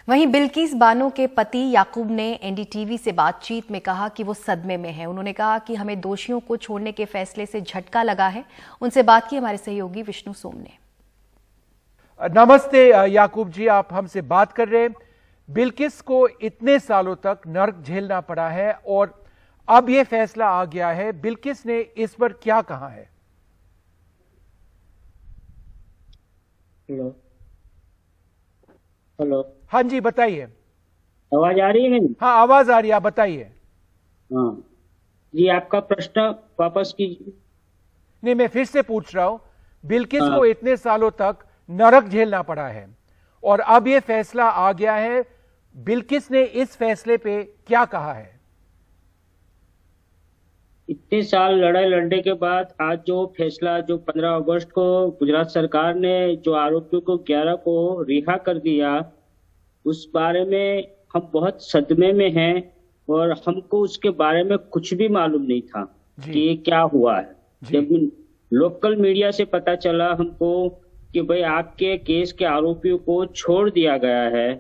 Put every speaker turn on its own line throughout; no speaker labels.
वहीं बिल्किस बानो के पति याकूब ने एनडीटीवी से बातचीत में कहा कि वो सदमे में हैं। उन्होंने कहा कि हमें दोषियों को छोड़ने के फैसले से झटका लगा है। उनसे बात की हमारे सहयोगी विष्णु सोम ने।
नमस्ते याकूब जी, आप हमसे बात कर रहे हैं। बिल्किस को इतने सालों तक नर्क झेलना पड़ा है और अब ये फैसला आ गया है। बिल्किस ने इस पर क्या कहा है?
Hello hello.
हाँ जी, बताइए।
आवाज आ रही है मेरी?
हाँ, आवाज आ रही है, आप बताइए।
हाँ जी, आपका प्रश्न वापस कीजिए।
नहीं, मैं फिर से पूछ रहा हूं। बिल्किस
हाँ।
को इतने सालों तक नरक झेलना पड़ा है और अब ये फैसला आ गया है। बिल्किस ने इस फैसले पे क्या कहा है?
इतने साल लड़ाई लड़ने के बाद आज जो फैसला, जो 15 अगस्त को गुजरात सरकार ने जो आरोपियों को 11 को रिहा कर दिया, उस बारे में हम बहुत सदमे में हैं और हमको उसके बारे में कुछ भी मालूम नहीं था कि ये क्या हुआ है। जब लोकल मीडिया से पता चला हमको कि भाई आपके केस के आरोपियों को छोड़ दिया गया है,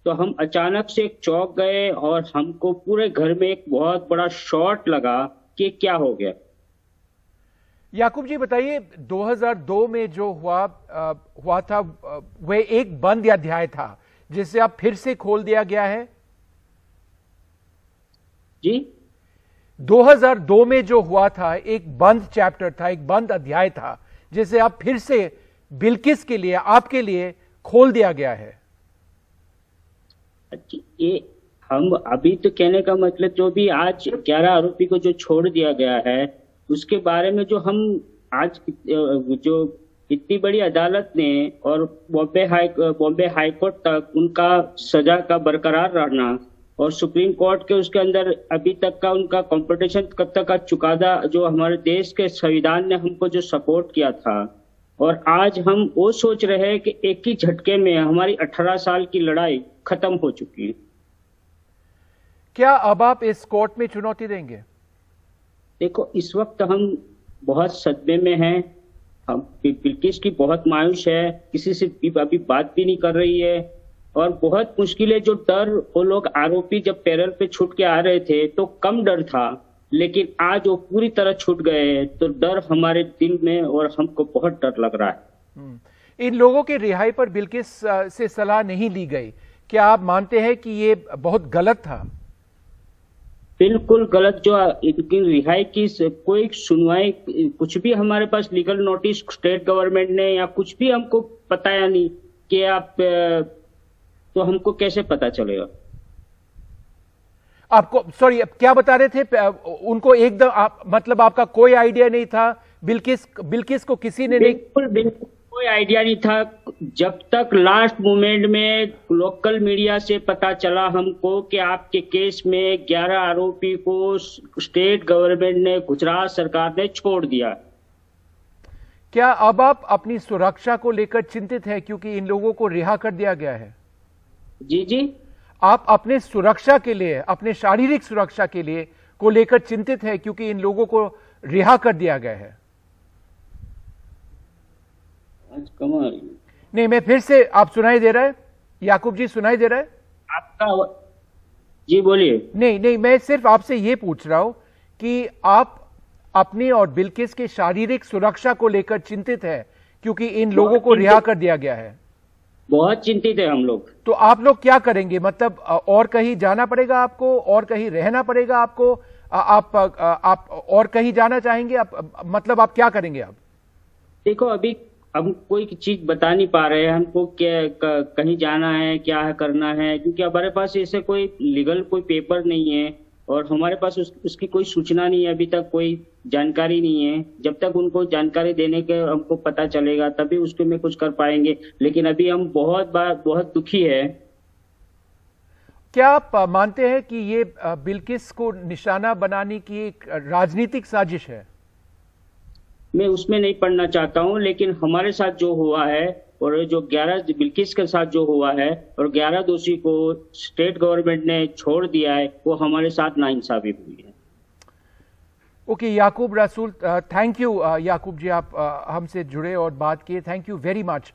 तो हम अचानक से चौंक गए और हमको पूरे घर में एक बहुत बड़ा शॉट लगा कि क्या हो गया।
याकूब जी बताइए, 2002 में जो हुआ था वह एक बंद अध्याय था जिसे अब फिर से खोल दिया गया है
जी।
2002 में जो हुआ था एक बंद चैप्टर था, एक बंद अध्याय था जिसे अब फिर से बिल्किस के लिए, आपके लिए खोल दिया गया है।
ये हम अभी तो कहने का मतलब, जो भी आज 11 आरोपी को जो छोड़ दिया गया है उसके बारे में जो हम आज जो इतनी बड़ी अदालत ने और बॉम्बे हाई कोर्ट तक उनका सजा का बरकरार रहना और सुप्रीम कोर्ट के उसके अंदर अभी तक का उनका कॉम्पिटिशन कब तक का चुकादा, जो हमारे देश के संविधान ने हमको जो सपोर्ट किया था, और आज हम वो सोच रहे हैं कि एक ही झटके में हमारी 18 साल की लड़ाई खत्म हो चुकी है।
क्या अब आप इस कोर्ट में चुनौती देंगे?
देखो, इस वक्त हम बहुत सदमे में हैं। हम बिल्किस की बहुत मायूस है, किसी से अभी बात भी नहीं कर रही है और बहुत मुश्किल है। जो डर वो लोग आरोपी जब पैरोल पे छूट के आ रहे थे तो कम डर था, लेकिन आज वो पूरी तरह छूट गए हैं तो डर हमारे दिल में और हमको बहुत डर लग रहा है।
इन लोगों के रिहाई पर बिल्किस से सलाह नहीं ली गई, क्या आप मानते हैं कि ये बहुत गलत था?
बिल्कुल गलत। जो इनकी रिहाई की कोई सुनवाई, कुछ भी हमारे पास लीगल नोटिस स्टेट गवर्नमेंट ने या कुछ भी हमको बताया नहीं कि आप, तो हमको कैसे पता चलेगा?
आपको सॉरी, क्या बता रहे थे? उनको एकदम मतलब आपका कोई आइडिया नहीं था? बिल्किस को किसी ने
बिल्कुल कोई आइडिया नहीं था। जब तक लास्ट मोमेंट में लोकल मीडिया से पता चला हमको कि आपके केस में 11 आरोपी को स्टेट गवर्नमेंट ने, गुजरात सरकार ने छोड़ दिया।
क्या अब आप अपनी सुरक्षा को लेकर चिंतित हैं क्योंकि इन लोगों को रिहा कर दिया गया है?
जी।
आप अपने सुरक्षा के लिए, अपने शारीरिक सुरक्षा के लिए को लेकर चिंतित है क्योंकि इन लोगों को रिहा कर दिया गया है? नहीं, मैं फिर से, आप सुनाई दे रहा है याकूब जी? सुनाई दे रहा है
आपका? जी बोलिए।
नहीं, मैं सिर्फ आपसे ये पूछ रहा हूं कि आप अपनी और बिल्किस की शारीरिक सुरक्षा को लेकर चिंतित है क्योंकि इन लोगों को रिहा कर दिया गया है?
बहुत चिंतित है हम लोग।
तो आप लोग क्या करेंगे? मतलब और कहीं जाना पड़ेगा आपको, और कहीं रहना पड़ेगा आपको? आप और कहीं जाना चाहेंगे? मतलब आप क्या करेंगे अब?
देखो, अभी हम कोई चीज बता नहीं पा रहे हैं हमको क्या कहीं जाना है, क्या है करना है, क्योंकि हमारे पास ऐसे कोई लीगल कोई पेपर नहीं है और हमारे पास उसकी कोई सूचना नहीं है, अभी तक कोई जानकारी नहीं है। जब तक उनको जानकारी देने के हमको पता चलेगा तभी उसके में कुछ कर पाएंगे, लेकिन अभी हम बहुत दुखी है।
क्या आप मानते हैं कि ये बिल्किस को निशाना बनाने की एक राजनीतिक साजिश है?
मैं उसमें नहीं पढ़ना चाहता हूं, लेकिन हमारे साथ जो हुआ है और जो 11 बिल्किस के साथ जो हुआ है और 11 दोषी को स्टेट गवर्नमेंट ने छोड़ दिया है, वो हमारे साथ नाइंसाफी हुई है।
ओके, याकूब रसूल, थैंक यू याकूब जी, आप हमसे जुड़े और बात किए। Thank you very much.